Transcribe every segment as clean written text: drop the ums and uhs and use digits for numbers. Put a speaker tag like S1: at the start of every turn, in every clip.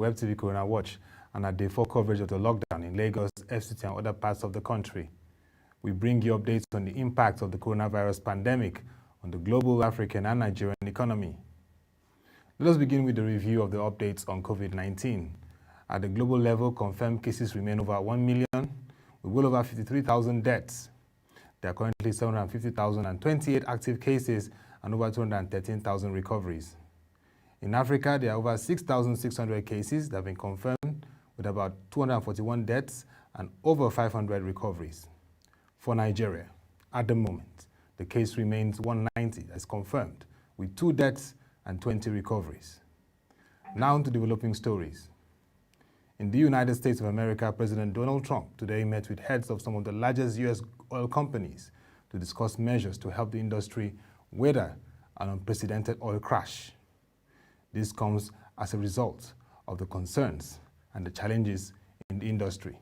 S1: WebTV Corona Watch and our Day 4 coverage of the lockdown in Lagos, FCT and other parts of the country. We bring you updates on the impact of the coronavirus pandemic on the global, African and Nigerian economy. Let us begin with the review of the updates on COVID-19. At the global level, confirmed cases remain over 1 million, with well over 53,000 deaths. There are currently 750,028 active cases and over 213,000 recoveries. In Africa, there are over 6,600 cases that have been confirmed, with about 241 deaths and over 500 recoveries. For Nigeria, at the moment, the case remains 190 as confirmed, with 2 deaths and 20 recoveries. Now to developing stories. In the United States of America, President Donald Trump today met with heads of some of the largest U.S. oil companies to discuss measures to help the industry weather an unprecedented oil crash. This comes as a result of the concerns and the challenges in the industry.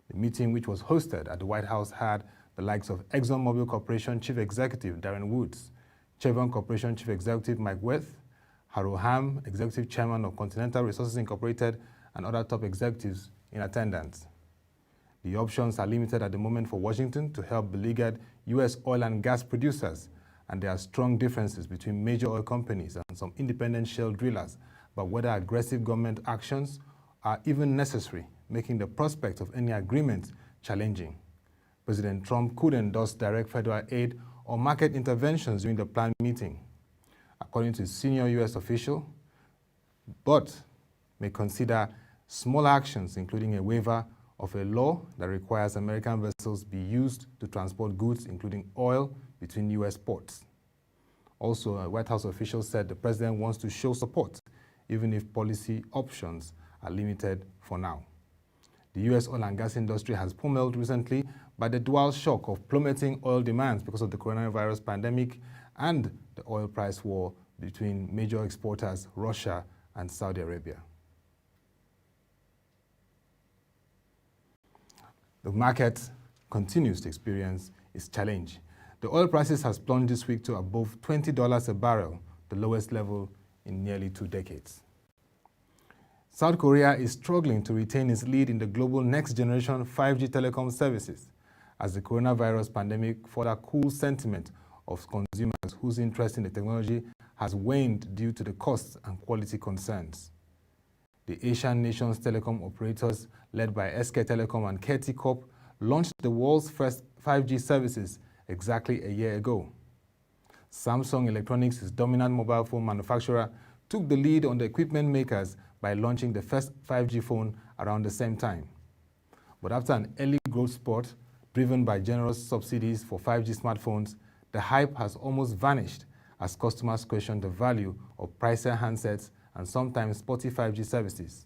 S1: The meeting, which was hosted at the White House, had the likes of ExxonMobil Corporation Chief Executive Darren Woods, Chevron Corporation Chief Executive Mike Wirth, Harrow Ham, Executive Chairman of Continental Resources Incorporated, and other top executives in attendance. The options are limited at the moment for Washington to help beleaguered U.S. oil and gas producers, and there are strong differences between major oil companies and some independent shale drillers about whether aggressive government actions are even necessary, making the prospect of any agreement challenging. President Trump could endorse direct federal aid or market interventions during the planned meeting, according to a senior U.S. official, but may consider small actions, including a waiver of a law that requires American vessels be used to transport goods, including oil, between U.S. ports. Also, a White House official said the president wants to show support, even if policy options are limited for now. The U.S. oil and gas industry has pummeled recently by the dual shock of plummeting oil demands because of the coronavirus pandemic and the oil price war between major exporters, Russia and Saudi Arabia. The market continues to experience its challenge. The oil prices has plunged this week to above $20 a barrel, the lowest level in nearly 2 decades. South Korea is struggling to retain its lead in the global next-generation 5G telecom services as the coronavirus pandemic further cools sentiment of consumers whose interest in the technology has waned due to the costs and quality concerns. The Asian nations telecom operators, led by SK Telecom and KT Corp, launched the world's first 5G services exactly a year ago. Samsung Electronics, its dominant mobile phone manufacturer, took the lead on the equipment makers by launching the first 5G phone around the same time. But after an early growth spurt driven by generous subsidies for 5G smartphones, the hype has almost vanished as customers question the value of pricier handsets and sometimes spotty 5G services.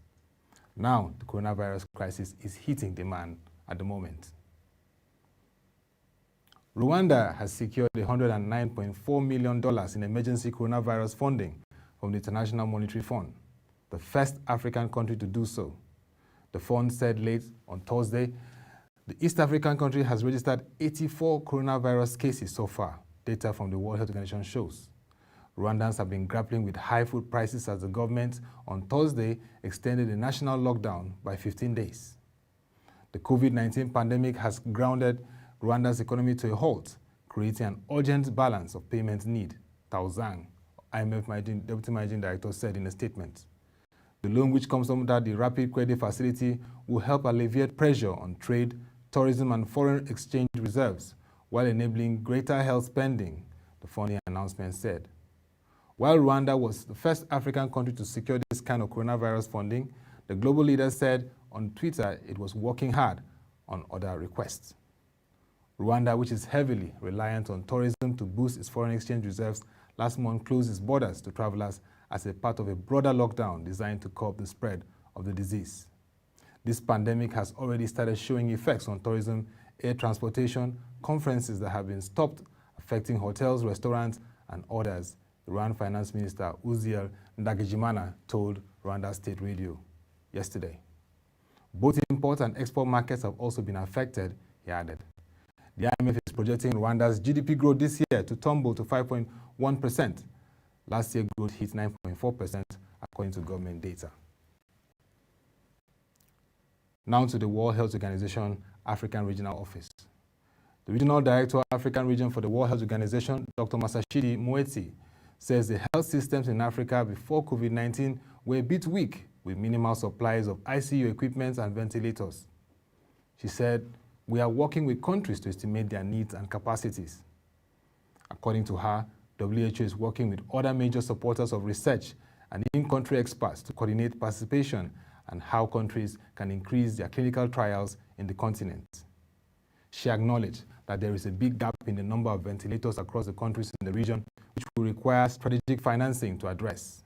S1: Now, the coronavirus crisis is hitting demand at the moment. Rwanda has secured $109.4 million in emergency coronavirus funding from the International Monetary Fund, the first African country to do so. The fund said late on Thursday, the East African country has registered 84 coronavirus cases so far, data from the World Health Organization shows. Rwandans have been grappling with high food prices as the government on Thursday extended the national lockdown by 15 days. The COVID-19 pandemic has grounded Rwanda's economy to a halt, creating an urgent balance of payment need, Tao Zhang, IMF Deputy Managing Director, said in a statement. The loan, which comes under the Rapid Credit Facility, will help alleviate pressure on trade, tourism and foreign exchange reserves, while enabling greater health spending, the funding announcement said. While Rwanda was the first African country to secure this kind of coronavirus funding, the global leader said on Twitter it was working hard on other requests. Rwanda, which is heavily reliant on tourism to boost its foreign exchange reserves, last month closed its borders to travelers as a part of a broader lockdown designed to curb the spread of the disease. This pandemic has already started showing effects on tourism, air transportation, conferences that have been stopped, affecting hotels, restaurants, and others, Rwanda Finance Minister Uziel Ndagijimana told Rwanda State Radio yesterday. Both import and export markets have also been affected, he added. The IMF is projecting Rwanda's GDP growth this year to tumble to 5.1%. Last year, growth hit 9.4%, according to government data. Now to the World Health Organization African Regional Office. The Regional Director, African Region for the World Health Organization, Dr. Masashidi Moeti, says the health systems in Africa before COVID-19 were a bit weak, with minimal supplies of ICU equipment and ventilators. She said, "We are working with countries to estimate their needs and capacities." According to her, WHO is working with other major supporters of research and in-country experts to coordinate participation and how countries can increase their clinical trials in the continent. She acknowledged that there is a big gap in the number of ventilators across the countries in the region, which will require strategic financing to address.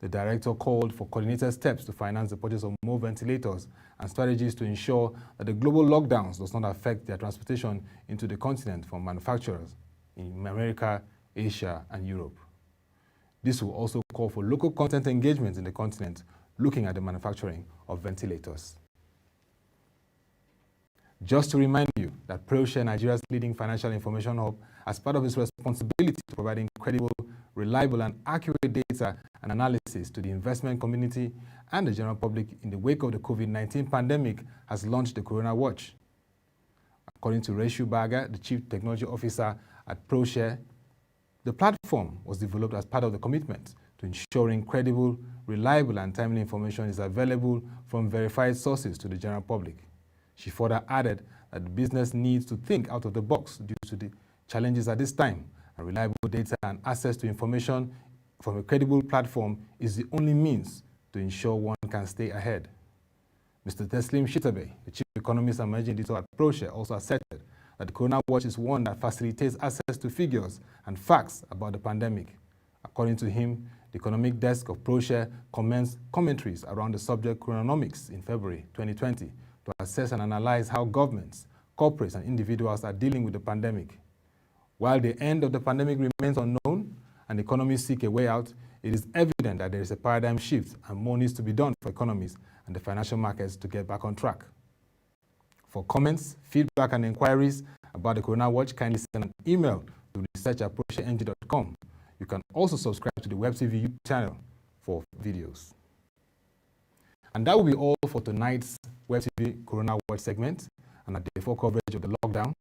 S1: The director called for coordinated steps to finance the purchase of more ventilators and strategies to ensure that the global lockdowns does not affect their transportation into the continent from manufacturers in America, Asia, and Europe. This will also call for local content engagement in the continent, looking at the manufacturing of ventilators. Just to remind you that ProShare, Nigeria's leading financial information hub, as part of its responsibility to providing credible, reliable, and accurate data and analysis to the investment community and the general public in the wake of the COVID-19 pandemic, has launched the Corona Watch. According to Reshu Baga, the Chief Technology Officer at ProShare, the platform was developed as part of the commitment to ensuring credible, reliable, and timely information is available from verified sources to the general public. She further added that the business needs to think out of the box due to the challenges at this time, and reliable data and access to information from a credible platform is the only means to ensure one can stay ahead. Mr. Teslim Shitabe, the Chief Economist and Managing Editor at ProShare, also asserted that the Corona Watch is one that facilitates access to figures and facts about the pandemic. According to him, the economic desk of ProShare commenced commentaries around the subject Coronomics in February 2020 to assess and analyze how governments, corporates, and individuals are dealing with the pandemic. While the end of the pandemic remains unknown and economies seek a way out, it is evident that there is a paradigm shift and more needs to be done for economies and the financial markets to get back on track. For comments, feedback, and inquiries about the Corona Watch, kindly send an email to research@proshareng.com. You can also subscribe to the WebTV YouTube channel for videos. And that will be all for tonight's WebTV Corona Watch segment and a day 4 coverage of the lockdown.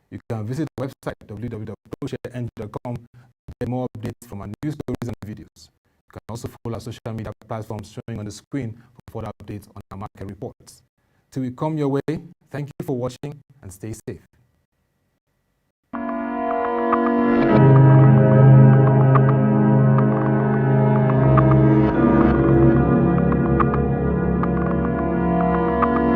S1: You can visit the website www.proshareng.com to get more updates from our news stories and videos. You can also follow our social media platforms showing on the screen for further updates on our market reports. Till we come your way, thank you for watching and stay safe.